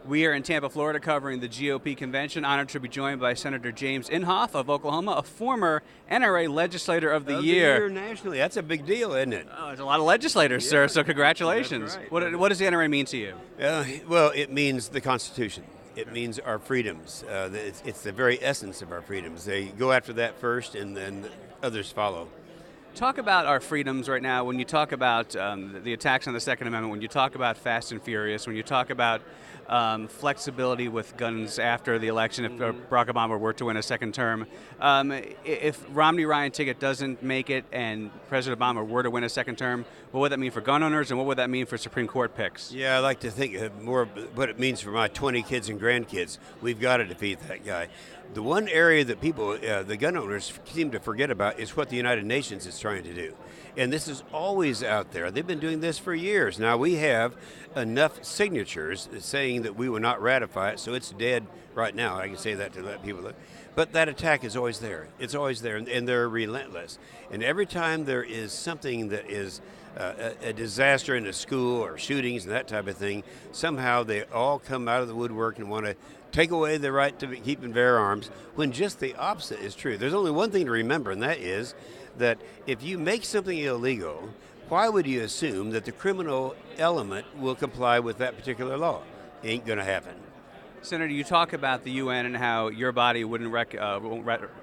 We are in Tampa, Florida, covering the GOP convention. Honored to be joined by Senator James Inhofe of Oklahoma, a former NRA Legislator of the Year. Nationally. That's a big deal, isn't it? Oh, there's a lot of legislators, sir, so congratulations. That's right. What does the NRA mean to you? Well, it means the Constitution. It means our freedoms. It's the very essence of our freedoms. They go after that first, and then others follow. Talk about our freedoms right now. When you talk about the attacks on the Second Amendment, when you talk about Fast and Furious, when you talk about flexibility with guns after the election, if Barack Obama were to win a second term, if Romney-Ryan ticket doesn't make it and President Obama were to win a second term, what would that mean for gun owners and what would that mean for Supreme Court picks? Yeah, I like to think more of what it means for my 20 kids and grandkids. We've got to defeat that guy. The one area that people, the gun owners, seem to forget about is what the United Nations is trying to do. And this is always out there. They've been doing this for years. Now, we have enough signatures saying that we will not ratify it, so it's dead right now. I can say that to let people look. But that attack is always there. It's always there, and they're relentless. And every time there is something that is a disaster in a school or shootings and that type of thing, somehow they all come out of the woodwork and want to take away the right to keep and bear arms, when just the opposite is true. There's only one thing to remember, and that is that if you make something illegal, why would you assume that the criminal element will comply with that particular law? Ain't going to happen. Senator, you talk about the UN and how your body won't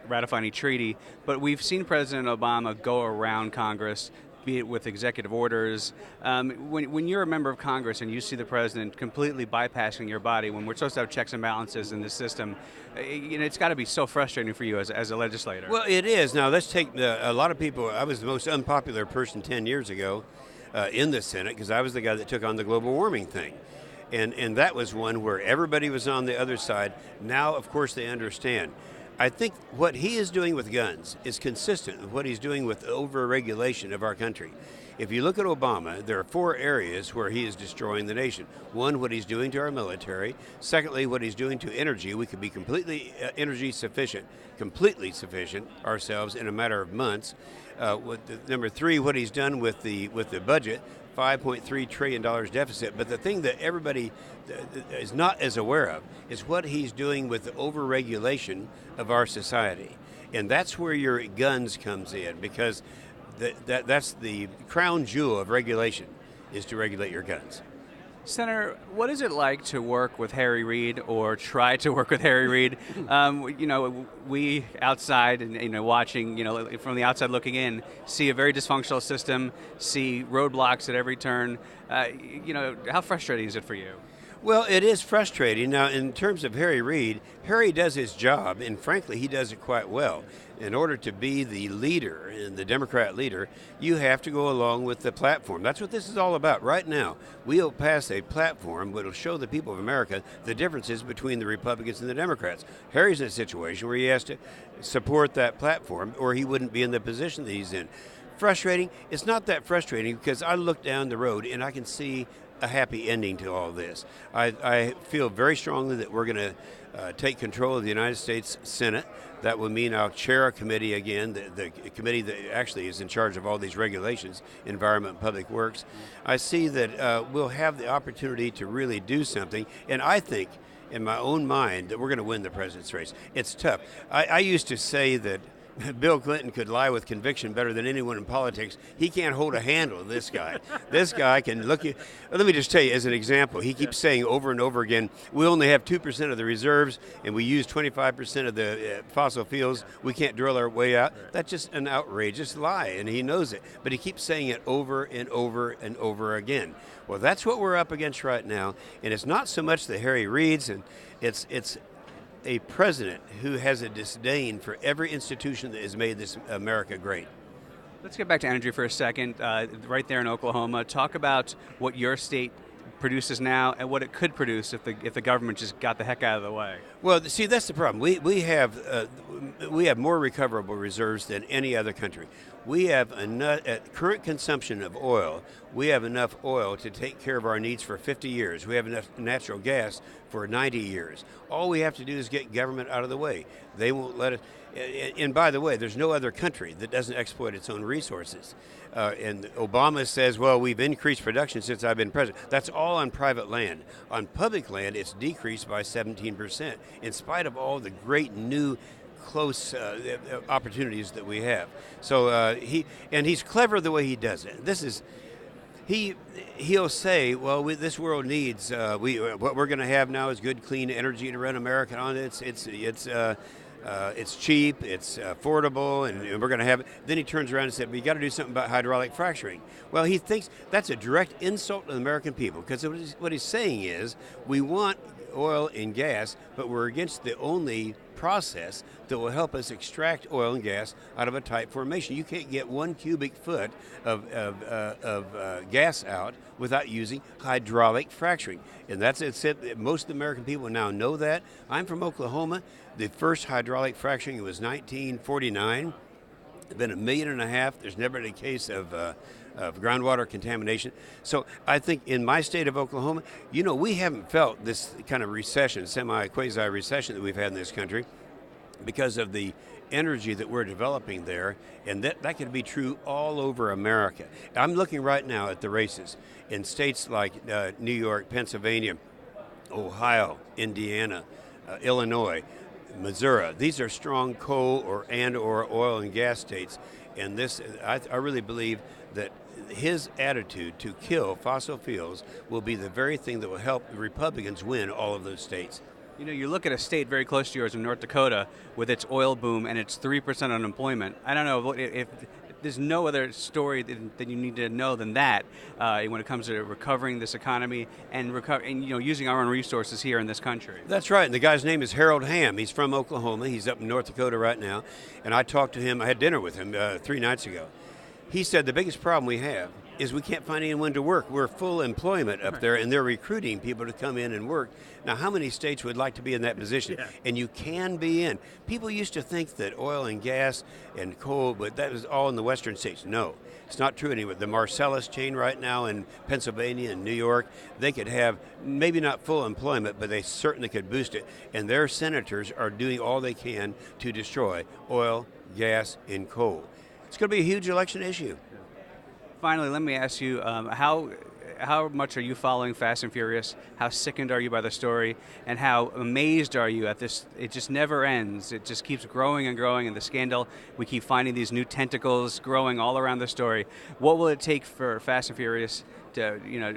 ratify any treaty, but we've seen President Obama go around Congress, be it with executive orders. When you're a member of Congress and you see the president completely bypassing your body, when we're supposed to have checks and balances in this system, it's got to be so frustrating for you as a legislator. Well, it is. Now, let's take a lot of people. I was the most unpopular person 10 years ago in the Senate because I was the guy that took on the global warming thing. And that was one where everybody was on the other side. Now, of course, they understand. I think what he is doing with guns is consistent with what he's doing with over-regulation of our country. If you look at Obama, there are 4 areas where he is destroying the nation. One, what he's doing to our military. Secondly, what he's doing to energy. We could be completely energy sufficient, completely sufficient ourselves in a matter of months. Number 3, what he's done with the budget. $5.3 trillion deficit. But the thing that everybody is not as aware of is what he's doing with the overregulation of our society. And that's where your guns comes in, because that's the crown jewel of regulation, is to regulate your guns. Senator, what is it like to work with Harry Reid, or try to work with Harry Reid? We outside and watching, from the outside looking in, see a very dysfunctional system, see roadblocks at every turn. How frustrating is it for you? Well, it is frustrating. Now, in terms of Harry Reid, Harry does his job, and frankly, he does it quite well. In order to be the leader, and the Democrat leader, you have to go along with the platform. That's what this is all about. Right now, we'll pass a platform that will show the people of America the differences between the Republicans and the Democrats. Harry's in a situation where he has to support that platform, or he wouldn't be in the position that he's in. Frustrating? It's not that frustrating, because I look down the road and I can see a happy ending to all this. I feel very strongly that we're going to take control of the United States Senate. That will mean I'll chair a committee again, the committee that actually is in charge of all these regulations, Environment and Public Works. I see that we'll have the opportunity to really do something, and I think in my own mind that we're going to win the president's race. It's tough. I used to say that Bill Clinton could lie with conviction better than anyone in politics. He can't hold a handle of this guy. This guy can look you. Let me just tell you as an example. He keeps saying over and over again, we only have 2% of the reserves and we use 25% of the fossil fuels. We can't drill our way out. That's just an outrageous lie, and he knows it. But he keeps saying it over and over and over again. Well, that's what we're up against right now. And it's not so much the Harry Reids, and it's a president who has a disdain for every institution that has made this America great. Let's get back to energy for a second. Right there in Oklahoma, talk about what your state produces now and what it could produce if the government just got the heck out of the way. Well, see, that's the problem. We have more recoverable reserves than any other country. We have enough at current consumption of oil. We have enough oil to take care of our needs for 50 years. We have enough natural gas for 90 years. All we have to do is get government out of the way. They won't let it. And by the way, there's no other country that doesn't exploit its own resources. And Obama says, well, we've increased production since I've been president. That's all on private land. On public land, it's decreased by 17%, in spite of all the great new close opportunities that we have. So he's clever the way he does it. He'll say, well, this world needs what we're going to have now is good, clean energy to run America on. It's cheap, it's affordable, and we're going to have it. Then he turns around and said, we got to do something about hydraulic fracturing. Well, he thinks that's a direct insult to the American people, because what he's saying is we want oil and gas, but we're against the only process that will help us extract oil and gas out of a tight formation. You can't get 1 cubic foot of gas out without using hydraulic fracturing. And that's it. Most of the American people now know that. I'm from Oklahoma. The first hydraulic fracturing was 1949. It's been 1.5 million. There's never been a case of groundwater contamination. So I think in my state of Oklahoma, we haven't felt this kind of recession, semi-quasi recession that we've had in this country because of the energy that we're developing there, and that could be true all over America. I'm looking right now at the races in states like New York, Pennsylvania, Ohio, Indiana, Illinois, Missouri. These are strong coal or oil and gas states, and I really believe that his attitude to kill fossil fuels will be the very thing that will help the Republicans win all of those states. You look at a state very close to yours in North Dakota with its oil boom and its 3% unemployment. I don't know if there's no other story that you need to know than that when it comes to recovering this economy and using our own resources here in this country. That's right. And the guy's name is Harold Hamm. He's from Oklahoma. He's up in North Dakota right now. And I talked to him. I had dinner with him 3 nights ago. He said the biggest problem we have is we can't find anyone to work. We're full employment up there, and they're recruiting people to come in and work. Now, how many states would like to be in that position? Yeah. And you can be in. People used to think that oil and gas and coal, but that was all in the western states. No, it's not true anymore. The Marcellus chain right now in Pennsylvania and New York, they could have maybe not full employment, but they certainly could boost it. And their senators are doing all they can to destroy oil, gas, and coal. It's going to be a huge election issue. Finally, let me ask you, how much are you following Fast and Furious? How sickened are you by the story? And how amazed are you at this? It just never ends. It just keeps growing and growing, and the scandal, we keep finding these new tentacles growing all around the story. What will it take for Fast and Furious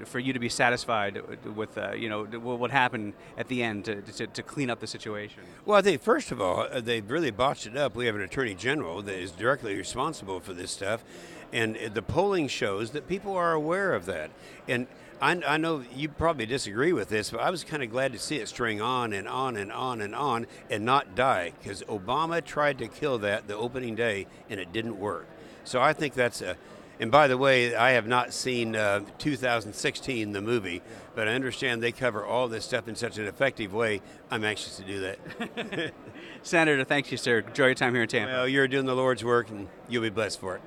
for you to be satisfied with what happened at the end to clean up the situation? Well, I think first of all, they've really botched it up. We have an attorney general that is directly responsible for this stuff, and the polling shows that people are aware of that. And I know you probably disagree with this, but I was kind of glad to see it string on and on and on and on and not die, because Obama tried to kill that the opening day and it didn't work. So I think that's and by the way, I have not seen 2016, the movie, but I understand they cover all this stuff in such an effective way. I'm anxious to do that. Senator, thank you, sir. Enjoy your time here in Tampa. Well, you're doing the Lord's work, and you'll be blessed for it.